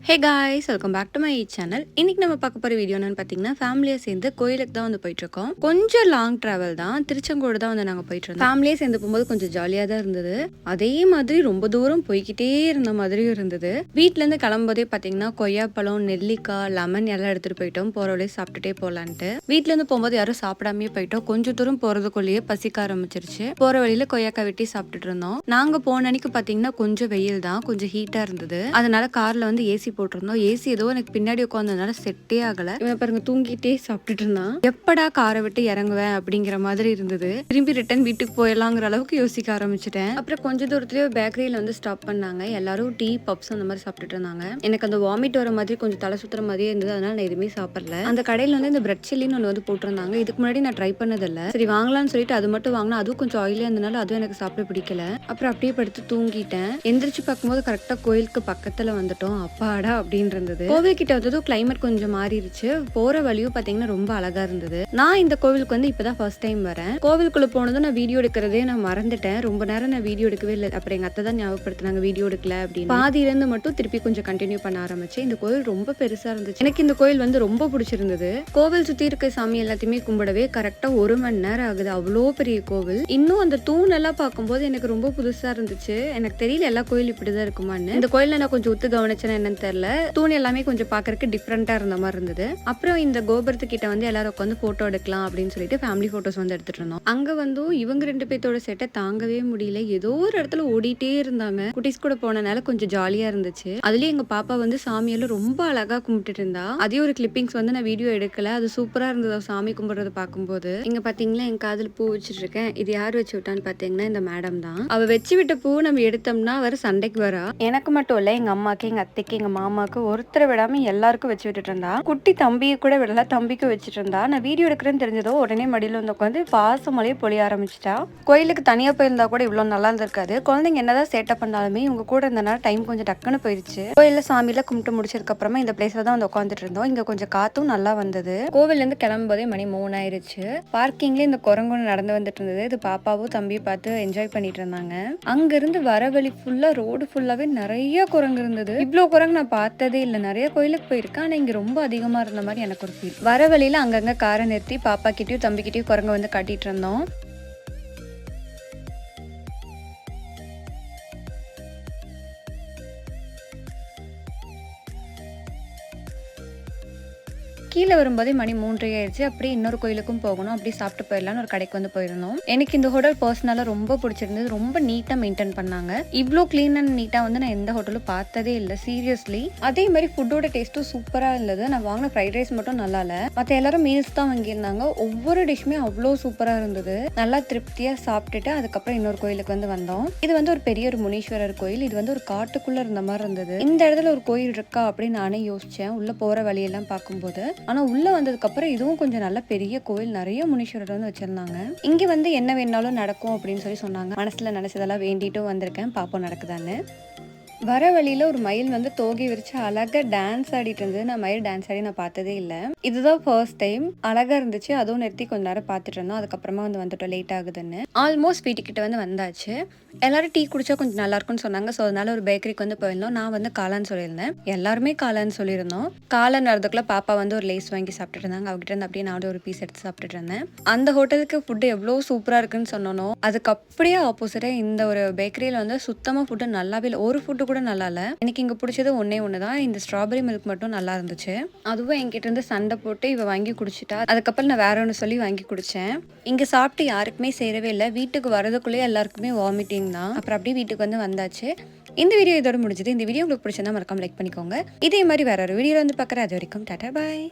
Hey guys, welcome back to my channel. இன்னைக்கு நம்ம பார்க்க போகிற வீடியோ என்னன்னு பார்த்தீங்கன்னா, ஃபேமிலியாக சேர்ந்து கோயிலுக்கு தான் வந்து போயிட்டுருக்கோம். கொஞ்சம் லாங் ட்ராவல் தான், திருச்செங்கோடு தான் வந்து நாங்கள் போயிட்டு இருந்தோம். ஃபேமிலியாக சேர்ந்து போகும்போது கொஞ்சம் ஜாலியாக தான் இருந்தது. அதே மாதிரி ரொம்ப தூரம் போய்கிட்டே இருந்த மாதிரியும் இருந்தது. வீட்டிலேருந்து கிளம்பும்போதே பார்த்தீங்கன்னா கொய்யாப்பழம், நெல்லிக்காய், லெமன் எல்லாம் எடுத்துகிட்டு போயிட்டோம். போகிற வழியே சாப்பிட்டுட்டே போகலான்ட்டு. வீட்டிலேருந்து போகும்போது யாரும் சாப்பிடாமே போயிட்டோம். கொஞ்சம் தூரம் போகிறதுக்குள்ளேயே பசிக்க ஆரம்பிச்சிருச்சு. போகிற வழியில் கொய்யாக்காய் வெட்டி சாப்பிட்டுட்டு இருந்தோம். நாங்கள் போன அன்னைக்கு பார்த்தீங்கன்னா கொஞ்சம் வெயில் தான், கொஞ்சம் ஹீட்டாக இருந்தது. அதனால காரில் வந்து ஏசி போட்டிருந்தோம். ஏசி ஏதோ எனக்கு பின்னாடி உட்காந்ததுனால செட்டே ஆகல. இவன் பாருங்க தூங்கிட்டே சாப்பிட்டுட்டு இருந்தான். எப்படா காரை விட்டு இறங்குவேன் அப்படிங்கிற மாதிரி இருந்தது. திரும்பி ரிட்டர்ன் வீட்டுக்கு போயிடலாங்கிற அளவுக்கு யோசிக்க ஆரம்பிச்சிட்டேன். அப்புறம் கொஞ்ச தூரத்துலயே பேக்கரியில வந்து ஸ்டாப் பண்ணாங்க. எல்லாரும் டீ பப்ஸ் அந்த மாதிரி சாப்பிட்டுட்டு இருந்தாங்க. எனக்கு அந்த வாமிட் வர மாதிரி கொஞ்சம் தலை சுத்துற மாதிரியே இருந்தது. அதனால நான் எதுவுமே சாப்பிடல. அந்த கடையில வந்து இந்த பிரெட் சில்லின்னு ஒன்று வந்து போட்டிருந்தாங்க. இதுக்கு முன்னாடி நான் ட்ரை பண்ணதில்ல. சரி வாங்கலாம்னு சொல்லிட்டு அது மட்டும் வாங்கினா அதுவும் கொஞ்சம் ஆயிலியா இருந்தனால அதுவும் எனக்கு சாப்பிட பிடிக்கல. அப்புறம் அப்படியே படுத்து தூங்கிட்டேன். எந்திரிச்சு பார்க்கும்போது கரெக்டா கோயிலுக்கு பக்கத்துல வந்துட்டோம். அப்பாடா அப்படின்னு இருந்தது. கோவில் கிட்ட வந்ததும் கிளைமேட் கொஞ்சம் மாறிடுச்சு. போற வழியும் பாத்தீங்கன்னா ரொம்ப அழகா இருந்தது. நான் இந்த கோவிலுக்கு வந்து இப்பதான் ஃபர்ஸ்ட் டைம் வரேன். கோவிலுக்குள்ள போனதும் நான் வீடியோ எடுக்கிறதே நான் மறந்துட்டேன். ரொம்ப நேரம் நான் வீடியோ எடுக்கவே இல்லை. அப்புறம் எங்க அத்தை தான் ஞாபகப்படுத்தினாங்க வீடியோ எடுக்கல அப்படின்னு. பாதியில இருந்து மட்டும் திருப்பி கொஞ்சம் கண்டினியூ பண்ண ஆரம்பிச்சு. இந்த கோவில் ரொம்ப பெருசா இருந்துச்சு. எனக்கு இந்த கோவில் வந்து ரொம்ப பிடிச்சிருந்தது. கோவில் சுத்தி இருக்க சாமி எல்லாத்தையுமே கும்பிடவே கரெக்டா 1 மணி நேரம் ஆகுது. அவ்வளோ பெரிய கோவில். இன்னும் அந்த தூண் எல்லாம் பார்க்கும்போது எனக்கு ரொம்ப புதுசா இருந்துச்சு. எனக்கு தெரியல எல்லா கோயில் இப்படிதான் இருக்குமான்னு. இந்த கோயில நான் கொஞ்சம் ஒத்து கவனிச்சேன்னு என்னன்னு தெரியல. தூண் எல்லாமே கொஞ்சம் பாக்குறதுக்கு டிஃப்ரெண்டா இருந்த மாதிரி இருந்தது. அப்புறம் இந்த கோபுரத்துக்கிட்ட வந்து எல்லாரும் உட்காந்து போட்டோ எடுக்கலாம் அப்படின்னு சொல்லிட்டு ஃபேமிலி போட்டோஸ் வந்து எடுத்துட்டு இருந்தோம். அங்க வந்து இவங்க 2 பேர்த்தோட செட்டை தாங்கவே முடியல. ஏதோ ஒரு இடத்துல ஓடிட்டே இருந்தாங்க. குட்டீஸ் கூட போனனால கொஞ்சம் ஜாலியா இருந்துச்சு. அதுலயும் எங்க பாப்பா வந்து சாமியெல்லாம் ரொம்ப அழகா கும்பிட்டுட்டு இருந்தா. அதே ஒரு கிளிப்பிங்ஸ் வந்து நான் வீடியோ எடுக்கல. அது சூப்பரா இருந்தது சாமி கும்பிடுறத பார்க்கும்போது. இங்க பாத்தீங்களா என் காதுல பூ வச்சுட்டு இருக்கேன். இது யார் வச்சு விட்டான்னு பாத்தீங்கன்னா இந்த மேடம் தான். அவ வச்சு விட்ட பூ நம்ம எடுத்தோம்னா அவர் சண்டைக்கு வரா. எனக்கு மட்டும் இல்ல, எங்க அம்மாக்கு, எங்க அத்தைக்கு, எங்க மாமாக்கு ஒருத்தரை விடாம எல்லாருக்கும் வச்சு விட்டுட்டு இருந்தா. குட்டி தம்பியை கூட விடல, தம்பிக்கு வச்சுட்டு இருந்தா. நான் வீடியோ எடுக்கிறேன்னு தெரிஞ்சதோ உடனே மடியில வந்து உட்காந்து பாசமலையே பொழிய ஆரம்பிச்சிட்டா. கோயிலுக்கு தனியா போயிருந்தா கூட இவ்வளவு நல்லா இருந்திருக்காது. குழந்தைங்க என்னதான் சேட்டை பண்ணாலுமே இவங்க கூட இருந்தனால டைம் கொஞ்சம் டக்குன்னு போயிருச்சு. கோயில சாமியில கும்பிட்டு முடிச்சதுக்கு அப்புறமா இந்த பிளேஸ்ல தான் வந்து உட்காந்துட்டு இருந்தோம். இங்க கொஞ்சம் காத்தும் நல்லா வந்தது. கோவில்ல இருந்து கிளம்பும்போதே மணி 3 ஆயிருச்சு. பார்க்கிங்ல இந்த குரங்கு நடந்து வந்துட்டு இருந்தது. இது பாப்பாவும் தம்பியும் பார்த்து என்ஜாய் பண்ணிட்டு இருந்தாங்க. அங்க இருந்து வர வழி ஃபுல்லா ரோடு ஃபுல்லாவே நிறைய குரங்கு இருந்தது. இவ்வளவு குரங்கு நான் பார்த்ததே இல்லை. நிறைய கோயிலுக்கு போயிருக்கேன், ஆனா இங்க ரொம்ப அதிகமா இருந்த மாதிரி எனக்கு ஒரு ஃபீல். வர வழியில அங்கங்க காரை நிறுத்தி பாப்பா கிட்டயும் தம்பி கிட்டயும் குரங்கு வந்து காட்டிட்டு இருந்தோம். கீழே வரும்போதே மணி 3 ஆயிடுச்சு. அப்படியே இன்னொரு கோயிலுக்கும் போகணும். அப்படி சாப்பிட்டு போயிடலாம்னு ஒரு கடைக்கு வந்து போயிருந்தோம். எனக்கு இந்த ஹோட்டல் பர்சனலா ரொம்ப பிடிச்சிருந்தது. ரொம்ப நீட்டா மெயின்டைன் பண்ணாங்க. இவ்வளோ கிளீன் அண்ட் நீட்டா வந்து நான் எந்த ஹோட்டலும் பார்த்ததே இல்லை சீரியஸ்லி. அதே மாதிரி ஃபுட்டோட டேஸ்ட்டும் சூப்பரா இருந்தது. நான் வாங்கின ஃப்ரைட் ரைஸ் மட்டும் நல்லா இல்லை. மற்ற எல்லாரும் மீல்ஸ் தான் வாங்கியிருந்தாங்க. ஒவ்வொரு டிஷ்மே அவ்வளோ சூப்பரா இருந்தது. நல்லா திருப்தியா சாப்பிட்டுட்டு அதுக்கப்புறம் இன்னொரு கோயிலுக்கு வந்து வந்தோம். இது வந்து ஒரு பெரிய ஒரு முனீஸ்வரர் கோயில். இது வந்து ஒரு காட்டுக்குள்ள இருந்த மாதிரி இருந்தது. இந்த இடத்துல ஒரு கோயில் இருக்கா அப்படின்னு நானே யோசிச்சேன் உள்ள போற வழியெல்லாம் பார்க்கும்போது. ஆனா உள்ள வந்ததுக்கு அப்புறம் இதுவும் கொஞ்சம் நல்ல பெரிய கோயில். நிறைய முனீஸ்வரர் வந்து வச்சிருந்தாங்க. இங்க வந்து என்ன வேணாலும் நடக்கும் அப்படின்னு சொல்லி சொன்னாங்க. மனசுல நினைச்சதெல்லாம் வேண்டிட்டும் வந்திருக்கேன், பாப்போம் நடக்குதான்னு. வர வழியில ஒரு மயில் வந்து தோகை விரிச்சு அழகா டான்ஸ் ஆடிட்டு இருந்தது. நான் மயில் டான்ஸ் ஆடி நான் பார்த்ததே இல்லை. இதுதான் ஃபர்ஸ்ட் டைம். அழகா இருந்துச்சு. அதுவும் நிறுத்தி கொஞ்ச நேரம் பார்த்துட்டு இருந்தோம். அதுக்கப்புறமா வந்து வந்துட்டோம் லேட் ஆகுதுன்னு. ஆல்மோஸ்ட் வீட்டுக்கிட்ட வந்து வந்தாச்சு. எல்லாரும் டீ குடிச்சா கொஞ்சம் நல்லா இருக்கும்னு சொன்னாங்க. ஸோ அதனால ஒரு பேக்கரிக்கு வந்து போயிருந்தோம். நான் வந்து காளான்னு சொல்லியிருந்தேன். எல்லாருமே காளான்னு சொல்லியிருந்தோம். காளான் வரதுக்குள்ள பாப்பா வந்து ஒரு லேஸ் வாங்கி சாப்பிட்டுட்டு இருந்தாங்க. அவகிட்ட இருந்து அப்படியே நான் ஒரு பீஸ் எடுத்து சாப்பிட்டுட்டு இருந்தேன். அந்த ஹோட்டலுக்கு ஃபுட்டு எவ்வளோ சூப்பரா இருக்குன்னு சொன்னோம். அதுக்கு அப்படியே ஆப்போசிட்டா இந்த ஒரு பேக்கரியில வந்து சுத்தமா ஃபுட்டு நல்லாவே இல்லை. ஒரு ஃபுட்டு கூட நல்லா இல்லை. எனக்கு இங்க பிடிச்சது ஒன்னே ஒண்ணுதான். இந்த ஸ்ட்ராபெரி மில்க் மட்டும் நல்லா இருந்துச்சு. அதுவும் என்கிட்ட இருந்து சண்டை போட்டு இவ வாங்கி குடிச்சிட்டா. அதுக்கப்புறம் நான் வேற ஒன்று சொல்லி வாங்கி குடிச்சேன். இங்க சாப்பிட்டு யாருக்குமே சேரவே இல்லை. வீட்டுக்கு வரதுக்குள்ளேயே எல்லாருக்குமே வாமிட்டிங் தான். அப்புறம் அப்படியே வீட்டுக்கு வந்து வந்தாச்சு. இந்த வீடியோ இதோட முடிஞ்சது. இந்த வீடியோ உங்களுக்கு பிடிச்சிருந்தா மறக்காம லைக் பண்ணிக்கோங்க. இதே மாதிரி வேற ஒரு வீடியோல வந்து பார்க்குறேன். அது வரைக்கும் டாடா பாய்.